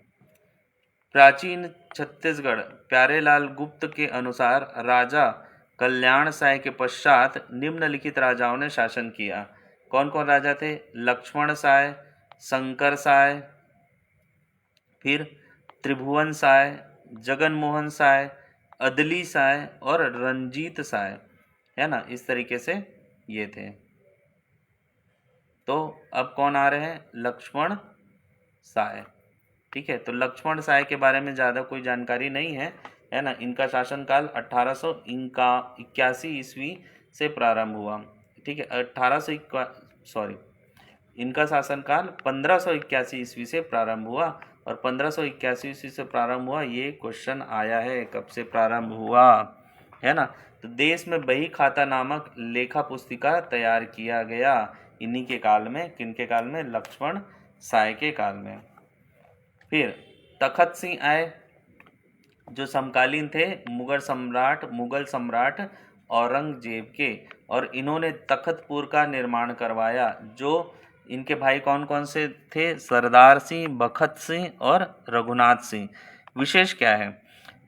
[SPEAKER 1] प्राचीन छत्तीसगढ़ प्यारेलाल गुप्त के अनुसार राजा कल्याण साय के पश्चात निम्नलिखित राजाओं ने शासन किया। कौन कौन राजा थे, लक्ष्मण साय, शंकर साय, फिर त्रिभुवन साय, जगनमोहन साय, अदली साय और रंजीत साय, है ना। इस तरीके से ये थे। तो अब कौन आ रहे हैं, लक्ष्मण साय। ठीक है। तो लक्ष्मण साय के बारे में ज़्यादा कोई जानकारी नहीं है ना। इनका शासनकाल 1881 ईस्वी से प्रारंभ हुआ। ठीक है। इनका शासनकाल 1581 ईस्वी से प्रारंभ हुआ और 1581 ईस्वी से प्रारंभ हुआ, ये क्वेश्चन आया है कब से प्रारंभ हुआ, है ना। तो देश में बही खाता नामक लेखा पुस्तिका तैयार किया गया इन्हीं के काल में। किनके काल में, लक्ष्मण साय के काल में। फिर तखत सिंह आए जो समकालीन थे मुगल सम्राट औरंगजेब के, और इन्होंने तख्तपुर का निर्माण करवाया। जो इनके भाई कौन कौन से थे? सरदार सिंह, बखत सिंह और रघुनाथ सिंह। विशेष क्या है?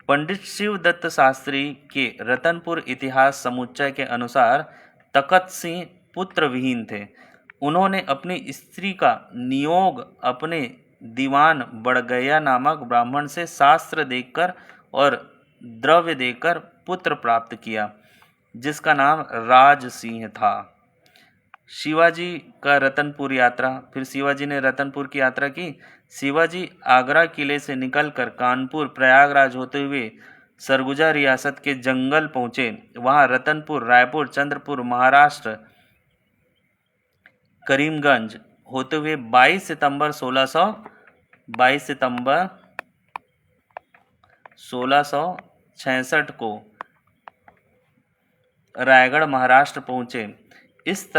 [SPEAKER 1] पंडित शिवदत्त शास्त्री के रतनपुर इतिहास समुच्चय के अनुसार तखत सिंह पुत्र विहीन थे। उन्होंने अपनी स्त्री का नियोग अपने दीवान बड़गैया नामक ब्राह्मण से शास्त्र देखकर और द्रव्य देकर पुत्र प्राप्त किया, जिसका नाम राज सिंह था। शिवाजी का रतनपुर यात्रा। फिर शिवाजी ने रतनपुर की यात्रा की। शिवाजी आगरा किले से निकलकर कानपुर, प्रयागराज होते हुए सरगुजा रियासत के जंगल पहुंचे। वहां रतनपुर, रायपुर, चंद्रपुर, महाराष्ट्र, करीमगंज होते हुए 22 सितंबर 1666 को रायगढ़, महाराष्ट्र पहुंचे। इस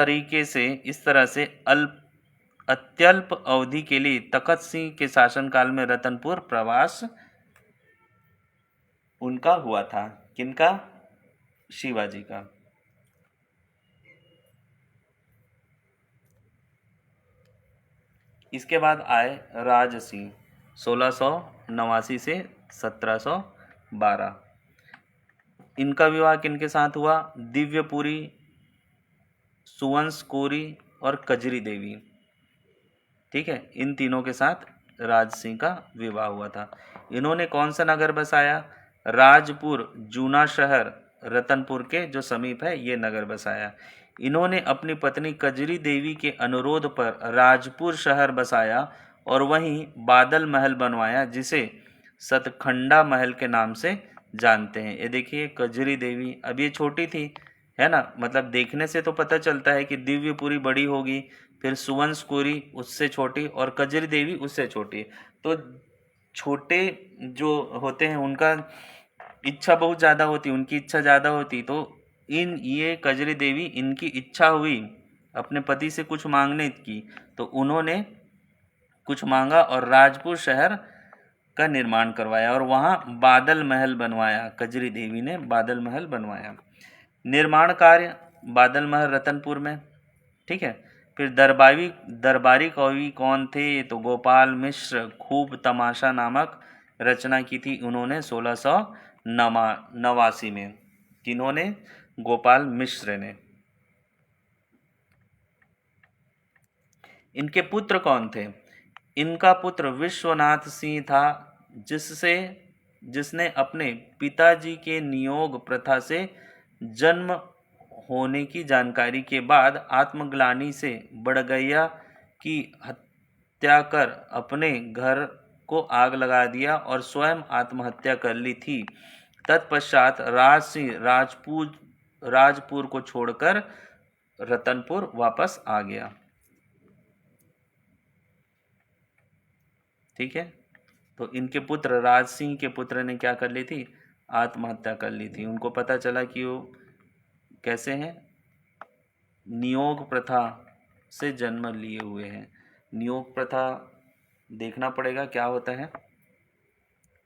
[SPEAKER 1] तरह से अत्यल्प अवधि के लिए तखत सिंह के शासनकाल में रतनपुर प्रवास उनका हुआ था। किनका? शिवाजी का। इसके बाद आए राज सिंह 1689 से 1712। इनका विवाह किनके साथ हुआ? दिव्यपुरी, सुवंश कोरी और कजरी देवी। ठीक है, इन तीनों के साथ राज सिंह का विवाह हुआ था। इन्होंने कौन सा नगर बसाया? राजपुर, जूना शहर रतनपुर के जो समीप है ये नगर बसाया। इन्होंने अपनी पत्नी कजरी देवी के अनुरोध पर राजपुर शहर बसाया और वहीं बादल महल बनवाया, जिसे सतखंडा महल के नाम से जानते हैं। ये देखिए कजरी देवी, अब ये छोटी थी, है ना, मतलब देखने से तो पता चलता है कि दिव्यपुरी बड़ी होगी, फिर सुवंश कोरी उससे छोटी और कजरी देवी उससे छोटी। तो छोटे जो होते हैं उनका इच्छा बहुत ज़्यादा होती, उनकी इच्छा ज़्यादा होती। तो ये कजरी देवी, इनकी इच्छा हुई अपने पति से कुछ मांगने की, तो उन्होंने कुछ मांगा और राजपुर शहर का निर्माण करवाया और वहाँ बादल महल बनवाया। कजरी देवी ने बादल महल बनवाया। निर्माण कार्य बादल महल रतनपुर में। ठीक है। फिर दरबारी कवि कौन थे? तो गोपाल मिश्र। खूब तमाशा नामक रचना की थी उन्होंने 1689 में। किन्होंने? गोपाल मिश्र ने। इनके पुत्र कौन थे? इनका पुत्र विश्वनाथ सिंह था, जिसने अपने पिताजी के नियोग प्रथा से जन्म होने की जानकारी के बाद आत्मग्लानि से बड़गैया की हत्या कर अपने घर को आग लगा दिया और स्वयं आत्महत्या कर ली थी। तत्पश्चात राज सिंह राजपुर को छोड़कर रतनपुर वापस आ गया। ठीक है। तो इनके पुत्र राज सिंह के पुत्र ने क्या कर ली थी? आत्महत्या कर ली थी। उनको पता चला कि वो कैसे हैं? नियोग प्रथा से जन्म लिए हुए हैं। नियोग प्रथा देखना पड़ेगा क्या होता है।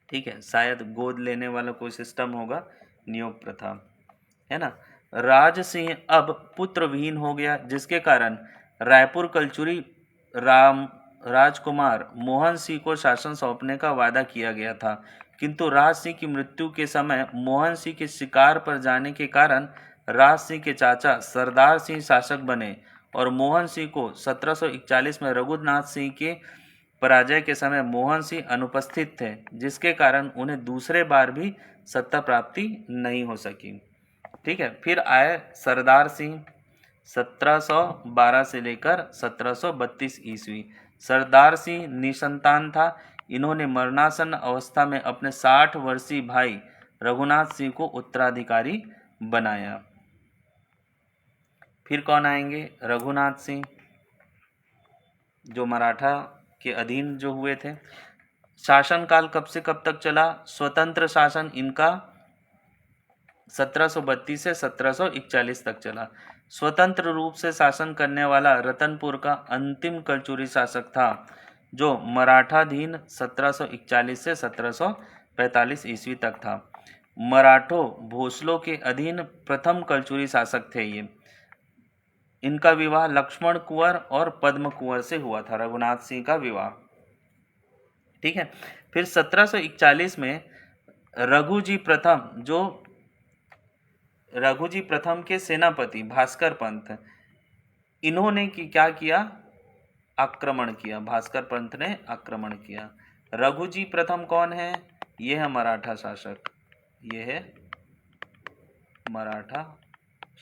[SPEAKER 1] ठीक है, शायद गोद लेने वाला कोई सिस्टम होगा, नियोग प्रथा, है ना। राज सिंह अब पुत्र विहीन हो गया, जिसके कारण रायपुर कलचुरी राजकुमार मोहन सिंह को शासन सौंपने का वादा किया गया था, किंतु राज सिंह की मृत्यु के समय मोहन सिंह के शिकार पर जाने के कारण राज सिंह के चाचा सरदार सिंह शासक बने और मोहन सिंह को 1741 में रघुनाथ सिंह के पराजय के समय मोहन सिंह अनुपस्थित थे, जिसके कारण उन्हें दूसरे बार भी सत्ता प्राप्ति नहीं हो सकी। ठीक है। फिर आए सरदार सिंह 1712 से लेकर 1732 ईस्वी। सरदार सिंह निसंतान था। इन्होंने मरणासन अवस्था में अपने 60 वर्षीय भाई रघुनाथ सिंह को उत्तराधिकारी बनाया। फिर कौन आएंगे? रघुनाथ सिंह, जो मराठा के अधीन जो हुए थे। शासनकाल कब से कब तक चला? स्वतंत्र शासन इनका 1732 से 1741 तक चला। स्वतंत्र रूप से शासन करने वाला रतनपुर का अंतिम कलचुरी शासक था, जो मराठाधीन 1741 से 1745 ईस्वी तक था। मराठों भोसलों के अधीन प्रथम कलचुरी शासक थे ये। इनका विवाह लक्ष्मण कुंवर और पद्म कुंवर से हुआ था, रघुनाथ सिंह का विवाह। ठीक है। फिर 1741 में रघुजी प्रथम, जो रघुजी प्रथम के सेनापति भास्कर पंत, इन्होंने क्या किया, आक्रमण किया। भास्कर पंत ने आक्रमण किया। रघुजी प्रथम कौन है? ये है मराठा शासक, ये है मराठा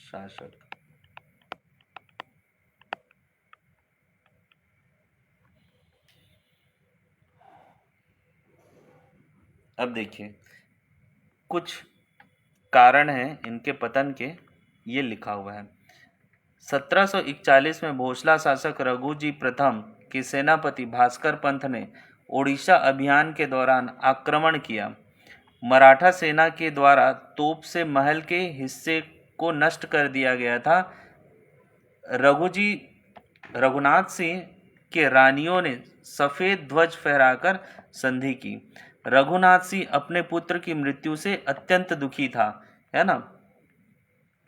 [SPEAKER 1] शासक। अब देखिए कुछ कारण हैं इनके पतन के, ये लिखा हुआ है। 1741 में भोसला शासक रघुजी प्रथम के सेनापति भास्कर पंत ने ओडिशा अभियान के दौरान आक्रमण किया। मराठा सेना के द्वारा तोप से महल के हिस्से को नष्ट कर दिया गया था। रघुनाथ सिंह के रानियों ने सफेद ध्वज फहराकर संधि की। रघुनाथ सिंह अपने पुत्र की मृत्यु से अत्यंत दुखी था, है ना।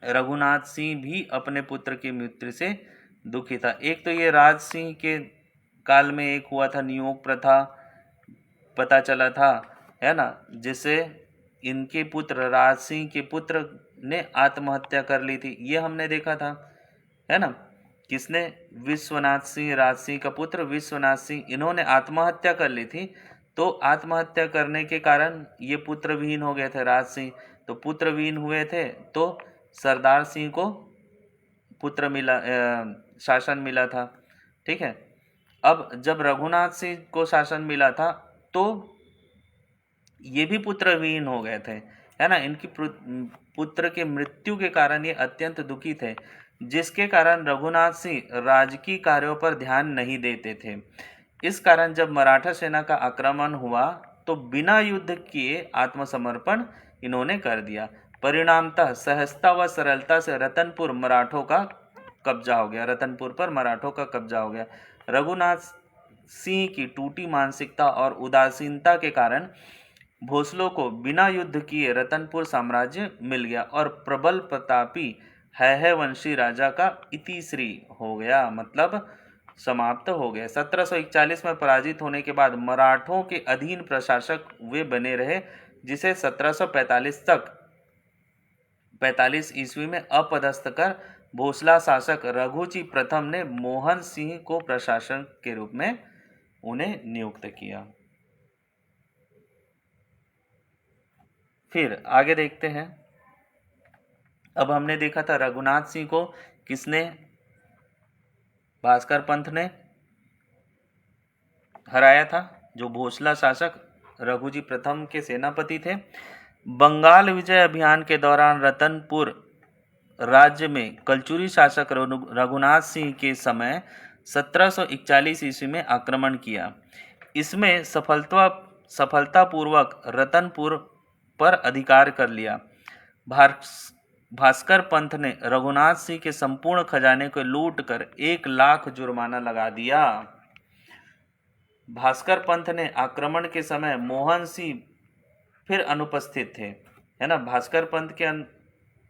[SPEAKER 1] रघुनाथ सिंह भी अपने पुत्र की मृत्यु से दुखी था। एक तो ये राज सिंह के काल में एक हुआ था नियोग प्रथा, पता चला था, है ना, जिसे इनके पुत्र राज सिंह के पुत्र ने आत्महत्या कर ली थी, ये हमने देखा था, है ना। किसने? विश्वनाथ सिंह, राज सिंह का पुत्र विश्वनाथ सिंह, इन्होंने आत्महत्या कर ली थी। तो आत्महत्या करने के कारण ये पुत्रविहीन हो गए थे राज सिंह। तो पुत्रविहीन हुए थे तो सरदार सिंह को पुत्र मिला, शासन मिला था। ठीक है। अब जब रघुनाथ सिंह को शासन मिला था तो ये भी पुत्रविहीन हो गए थे, है ना। इनकी पुत्र के मृत्यु के कारण ये अत्यंत दुखी थे, जिसके कारण रघुनाथ सिंह राजकीय कार्यों पर ध्यान नहीं देते थे। इस कारण जब मराठा सेना का आक्रमण हुआ तो बिना युद्ध किए आत्मसमर्पण इन्होंने कर दिया। परिणामतः सहजता व सरलता से रतनपुर मराठों का कब्जा हो गया, रतनपुर पर मराठों का कब्जा हो गया। रघुनाथ सिंह की टूटी मानसिकता और उदासीनता के कारण भोसलों को बिना युद्ध किए रतनपुर साम्राज्य मिल गया और प्रबल प्रतापी है वंशी राजा का इतिश्री हो गया, मतलब समाप्त हो गया। 1741 में पराजित होने के बाद मराठों के अधीन प्रशासक वे बने रहे, जिसे 1745 तक 45 ईस्वी में अपदस्थ कर भोसला शासक रघुजी प्रथम ने मोहन सिंह को प्रशासक के रूप में उन्हें नियुक्त किया। फिर आगे देखते हैं। अब हमने देखा था रघुनाथ सिंह को किसने, भास्कर पंत ने हराया था, जो भोसला शासक रघुजी प्रथम के सेनापति थे। बंगाल विजय अभियान के दौरान रतनपुर राज्य में कलचुरी शासक रघुनाथ सिंह के समय 1741 ईस्वी में आक्रमण किया। इसमें सफलतापूर्वक रतनपुर पर अधिकार कर लिया। भास्कर पंत ने रघुनाथ सिंह के संपूर्ण खजाने को लूट कर 1 लाख जुर्माना लगा दिया। भास्कर पंत ने आक्रमण के समय मोहन सिंह फिर अनुपस्थित थे, है ना। भास्कर पंत के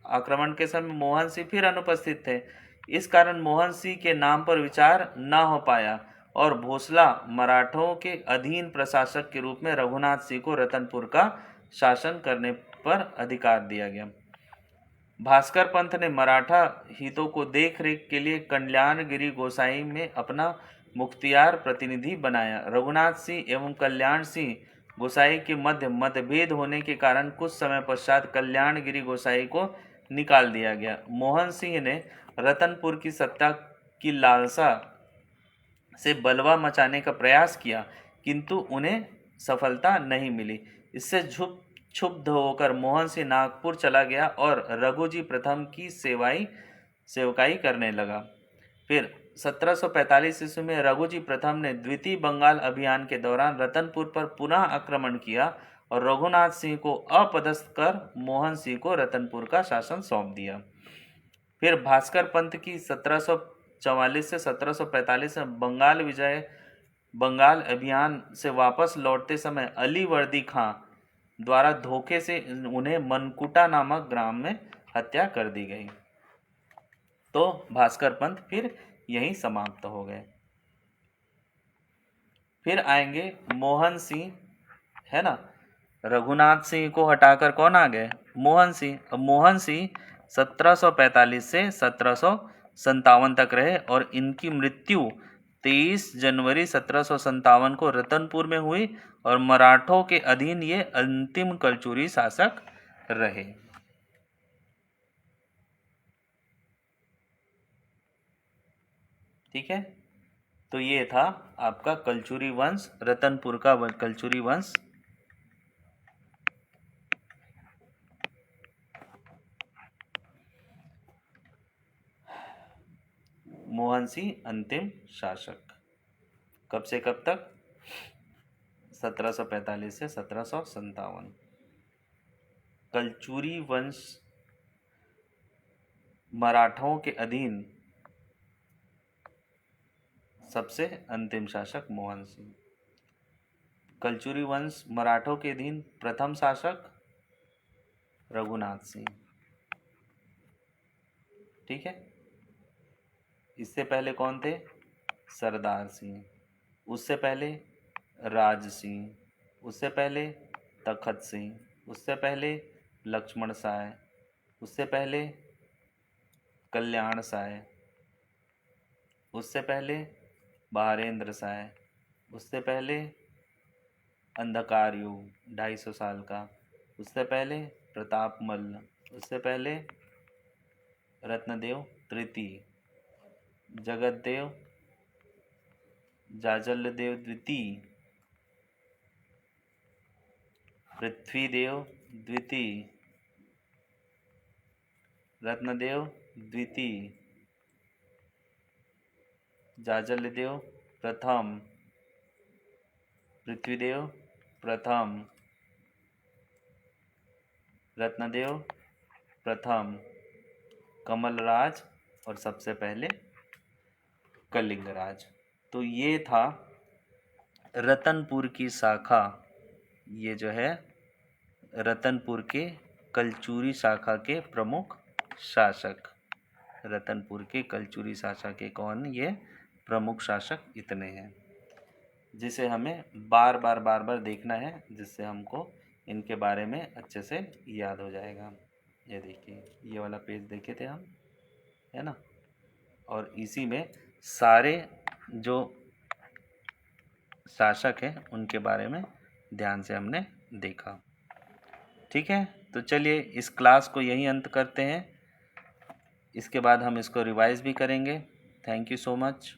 [SPEAKER 1] आक्रमण के समय मोहन सिंह फिर अनुपस्थित थे। इस कारण मोहन सिंह के नाम पर विचार न हो पाया और भोसला मराठों के अधीन प्रशासक के रूप में रघुनाथ सिंह को रतनपुर का शासन करने पर अधिकार दिया गया। भास्कर पंत ने मराठा हितों को देख रेख के लिए कल्याणगिरी गोसाई में अपना मुख्तियार प्रतिनिधि बनाया। रघुनाथ सिंह एवं कल्याण सिंह गोसाई के मध्य मतभेद होने के कारण कुछ समय पश्चात कल्याणगिरी गोसाई को निकाल दिया गया। मोहन सिंह ने रतनपुर की सत्ता की लालसा से बलवा मचाने का प्रयास किया, किंतु उन्हें सफलता नहीं मिली। इससे क्षुब्ध होकर मोहन सिंह नागपुर चला गया और रघुजी प्रथम की सेवकाई करने लगा। फिर 1745 ईस्वी में रघुजी प्रथम ने द्वितीय बंगाल अभियान के दौरान रतनपुर पर पुनः आक्रमण किया और रघुनाथ सिंह को अपदस्थ कर मोहन सिंह को रतनपुर का शासन सौंप दिया। फिर भास्कर पंत की 1744 से 1745 में बंगाल अभियान से वापस लौटते समय अली वर्दी खां द्वारा धोखे से उन्हें मनकुटा नामक ग्राम में हत्या कर दी गई। तो भास्कर पंथ फिर यहीं समाप्त हो गए। फिर आएंगे मोहन सिंह, है ना। रघुनाथ सिंह को हटाकर कौन आ गए? मोहन सिंह। अब मोहन सिंह 1745 से 1757 तक रहे और इनकी मृत्यु 23 जनवरी 1757 को रतनपुर में हुई और मराठों के अधीन ये अंतिम कलचुरी शासक रहे। ठीक है, तो ये था आपका कलचुरी वंश, रतनपुर का कलचुरी वंश। मोहन सिंह अंतिम शासक, कब से कब तक? 1745 से 1757। कलचुरी वंश मराठों के अधीन सबसे अंतिम शासक मोहन सिंह। कलचुरी वंश मराठों के अधीन प्रथम शासक रघुनाथ सिंह। ठीक है, इससे पहले कौन थे? सरदार सिंह। उससे पहले राज सिंह, उससे पहले तखत सिंह, उससे पहले लक्ष्मण साय, उससे पहले कल्याण साय, उससे पहले बहारेंद्र साय, उससे पहले अंधकार युग 250 साल का, उससे पहले प्रताप मल्ल, उससे पहले रत्नदेव तृतीय, जगतदेव जाजलदेव द्वितीय, पृथ्वीदेव द्वितीय, रत्नदेव द्वितीय, जाजलदेव प्रथम, पृथ्वीदेव प्रथम, रत्नदेव प्रथम, कमलराज और सबसे पहले कलिंगराज। तो ये था रतनपुर की शाखा, ये जो है रतनपुर के कलचुरी शाखा के प्रमुख शासक। रतनपुर के कलचुरी शाखा के कौन? ये प्रमुख शासक इतने हैं, जिसे हमें बार बार देखना है, जिससे हमको इनके बारे में अच्छे से याद हो जाएगा। ये देखिए, ये वाला पेज देखे थे हम, है ना। और इसी में सारे जो शासक हैं उनके बारे में ध्यान से हमने देखा। ठीक है, तो चलिए इस क्लास को यहीं अंत करते हैं। इसके बाद हम इसको रिवाइज भी करेंगे। Thank you so much.